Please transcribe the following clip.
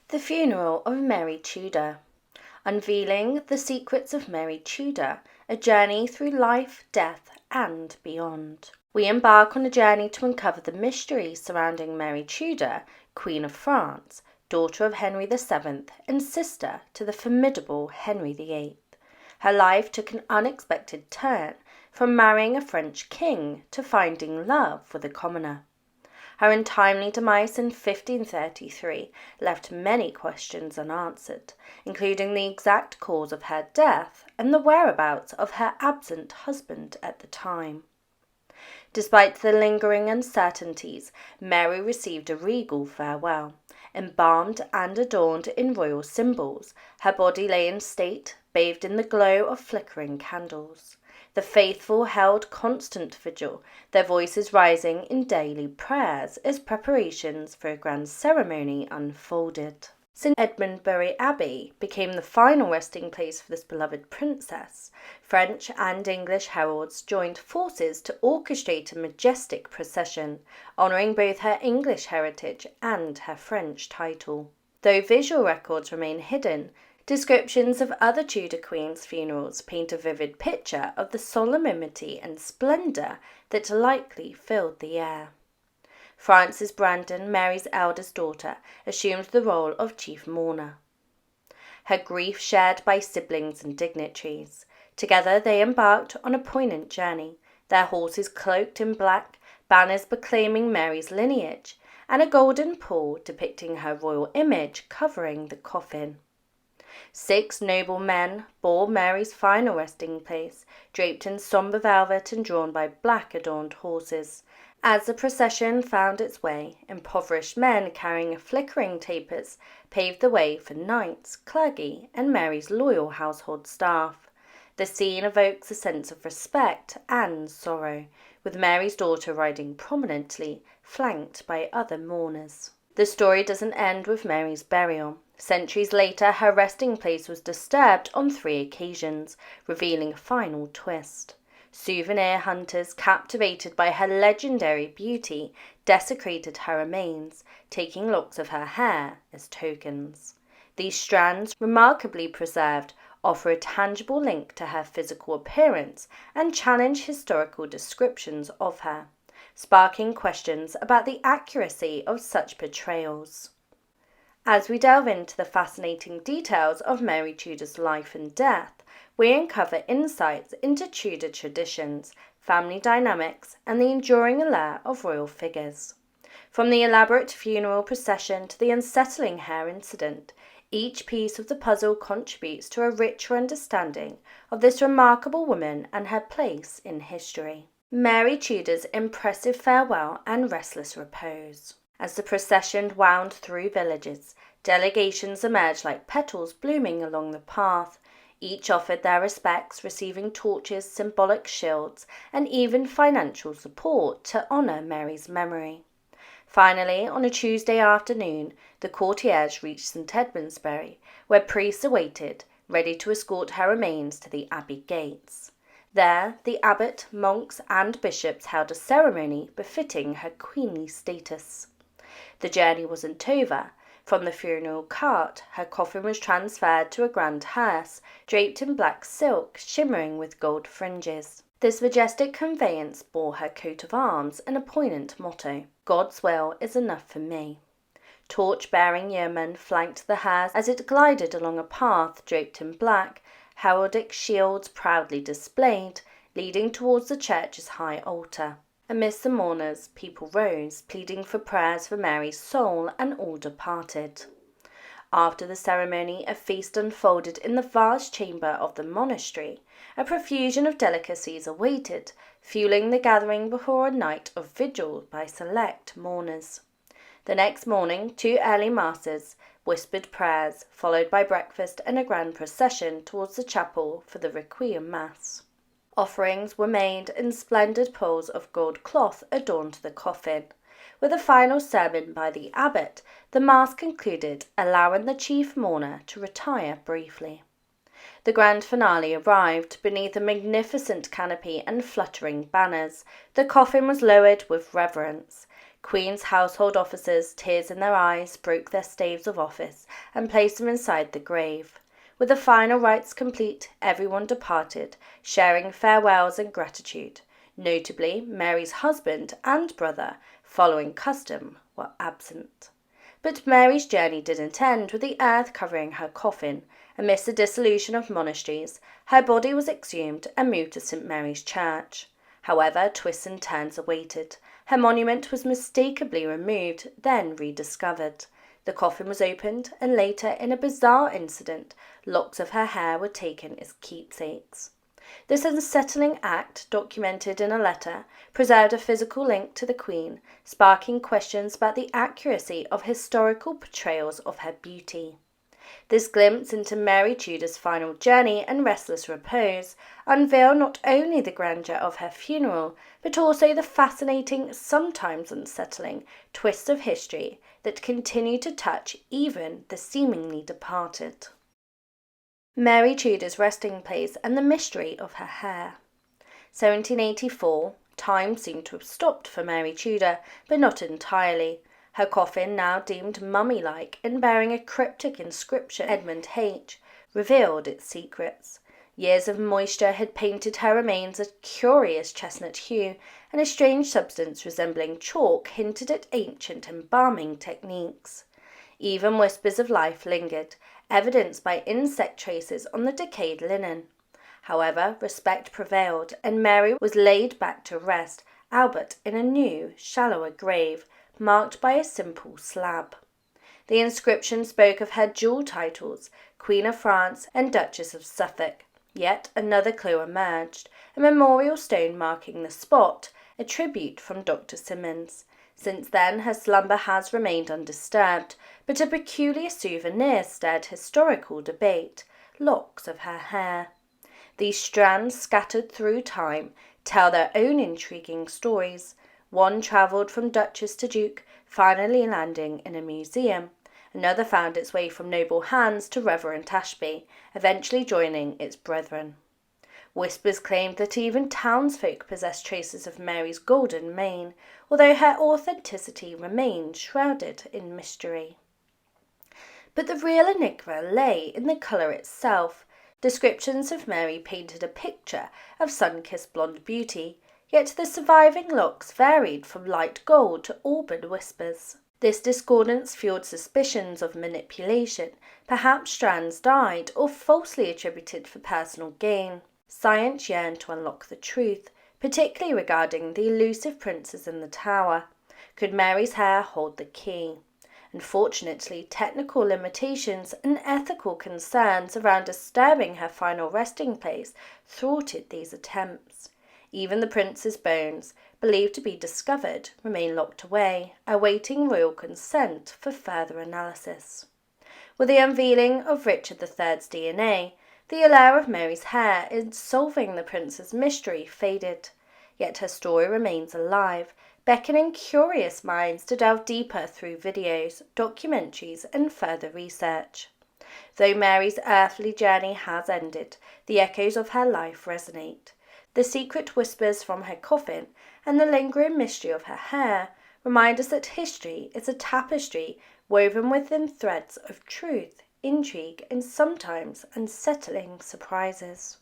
The funeral of Mary Tudor. Unveiling the secrets of Mary Tudor, a journey through life, death, and beyond. We embark on a journey to uncover the mysteries surrounding Mary Tudor, Queen of France, daughter of Henry VII, and sister to the formidable Henry VIII. Her life took an unexpected turn, from marrying a French king to finding love with a commoner. Her untimely demise in 1533 left many questions unanswered, including the exact cause of her death and the whereabouts of her absent husband at the time. Despite the lingering uncertainties, Mary received a regal farewell. Embalmed and adorned in royal symbols, her body lay in state, bathed in the glow of flickering candles. The faithful held constant vigil, their voices rising in daily prayers as preparations for a grand ceremony unfolded. St. Edmundbury Abbey became the final resting place for this beloved princess. French and English heralds joined forces to orchestrate a majestic procession, honouring both her English heritage and her French title. Though visual records remain hidden, descriptions of other Tudor queens' funerals paint a vivid picture of the solemnity and splendour that likely filled the air. Frances Brandon, Mary's eldest daughter, assumed the role of chief mourner. Her grief shared by siblings and dignitaries. Together they embarked on a poignant journey, their horses cloaked in black, banners proclaiming Mary's lineage, and a golden pall depicting her royal image covering the coffin. 6 noble men bore Mary's final resting place, draped in sombre velvet and drawn by black-adorned horses. As the procession found its way, impoverished men carrying flickering tapers paved the way for knights, clergy, and Mary's loyal household staff. The scene evokes a sense of respect and sorrow, with Mary's daughter riding prominently, flanked by other mourners. The story doesn't end with Mary's burial. Centuries later, her resting place was disturbed on 3 occasions, revealing a final twist. Souvenir hunters, captivated by her legendary beauty, desecrated her remains, taking locks of her hair as tokens. These strands, remarkably preserved, offer a tangible link to her physical appearance and challenge historical descriptions of her, sparking questions about the accuracy of such portrayals. As we delve into the fascinating details of Mary Tudor's life and death, we uncover insights into Tudor traditions, family dynamics, and the enduring allure of royal figures. From the elaborate funeral procession to the unsettling hair incident, each piece of the puzzle contributes to a richer understanding of this remarkable woman and her place in history. Mary Tudor's impressive farewell and restless repose. As the procession wound through villages, delegations emerged like petals blooming along the path. Each offered their respects, receiving torches, symbolic shields, and even financial support to honour Mary's memory. Finally, on a Tuesday afternoon, the courtiers reached St. Edmundsbury, where priests awaited, ready to escort her remains to the abbey gates. There, the abbot, monks, and bishops held a ceremony befitting her queenly status. The journey wasn't over. From the funeral cart, her coffin was transferred to a grand hearse, draped in black silk, shimmering with gold fringes. This majestic conveyance bore her coat of arms and a poignant motto, "God's will is enough for me." Torch-bearing yeomen flanked the hearse as it glided along a path draped in black, heraldic shields proudly displayed, leading towards the church's high altar. Amidst the mourners, people rose, pleading for prayers for Mary's soul, and all departed. After the ceremony, a feast unfolded in the vast chamber of the monastery. A profusion of delicacies awaited, fueling the gathering before a night of vigil by select mourners. The next morning, 2 early masses, whispered prayers, followed by breakfast and a grand procession towards the chapel for the requiem mass. Offerings were made and splendid poles of gold cloth adorned the coffin. With a final sermon by the abbot, the mass concluded, allowing the chief mourner to retire briefly. The grand finale arrived beneath a magnificent canopy and fluttering banners. The coffin was lowered with reverence. Queen's household officers, tears in their eyes, broke their staves of office and placed them inside the grave. With the final rites complete, everyone departed, sharing farewells and gratitude. Notably, Mary's husband and brother, following custom, were absent. But Mary's journey didn't end with the earth covering her coffin. Amidst the dissolution of monasteries, her body was exhumed and moved to St. Mary's Church. However, twists and turns awaited. Her monument was mistakenly removed, then rediscovered. The coffin was opened, and later, in a bizarre incident, locks of her hair were taken as keepsakes. This unsettling act, documented in a letter, preserved a physical link to the Queen, sparking questions about the accuracy of historical portrayals of her beauty. This glimpse into Mary Tudor's final journey and restless repose unveiled not only the grandeur of her funeral, but also the fascinating, sometimes unsettling, twists of history that continue to touch even the seemingly departed. Mary Tudor's resting place and the mystery of her hair. 1784, time seemed to have stopped for Mary Tudor, but not entirely. Her coffin, now deemed mummy-like and bearing a cryptic inscription, Edmund H., revealed its secrets. Years of moisture had painted her remains a curious chestnut hue, and a strange substance resembling chalk hinted at ancient embalming techniques. Even whispers of life lingered, evidenced by insect traces on the decayed linen. However, respect prevailed, and Mary was laid back to rest, albeit in a new, shallower grave, marked by a simple slab. The inscription spoke of her dual titles, Queen of France and Duchess of Suffolk. Yet another clue emerged, a memorial stone marking the spot, a tribute from Dr. Symonds. Since then, her slumber has remained undisturbed, but a peculiar souvenir stirred historical debate, locks of her hair. These strands, scattered through time, tell their own intriguing stories. One travelled from Duchess to Duke, finally landing in a museum. Another found its way from noble hands to reverent Ashby, eventually joining its brethren. Whispers claimed that even townsfolk possessed traces of Mary's golden mane, although her authenticity remained shrouded in mystery. But the real enigma lay in the colour itself. Descriptions of Mary painted a picture of sun-kissed blonde beauty, yet the surviving locks varied from light gold to auburn whispers. This discordance fueled suspicions of manipulation, perhaps strands dyed or falsely attributed for personal gain. Science yearned to unlock the truth, particularly regarding the elusive princes in the tower. Could Mary's hair hold the key? Unfortunately, technical limitations and ethical concerns around disturbing her final resting place thwarted these attempts. Even the prince's bones, believed to be discovered, remain locked away, awaiting royal consent for further analysis. With the unveiling of Richard III's DNA, the allure of Mary's hair in solving the prince's mystery faded. Yet her story remains alive, beckoning curious minds to delve deeper through videos, documentaries, and further research. Though Mary's earthly journey has ended, the echoes of her life resonate. The secret whispers from her coffin and the lingering mystery of her hair remind us that history is a tapestry woven within threads of truth, intrigue, and sometimes unsettling surprises.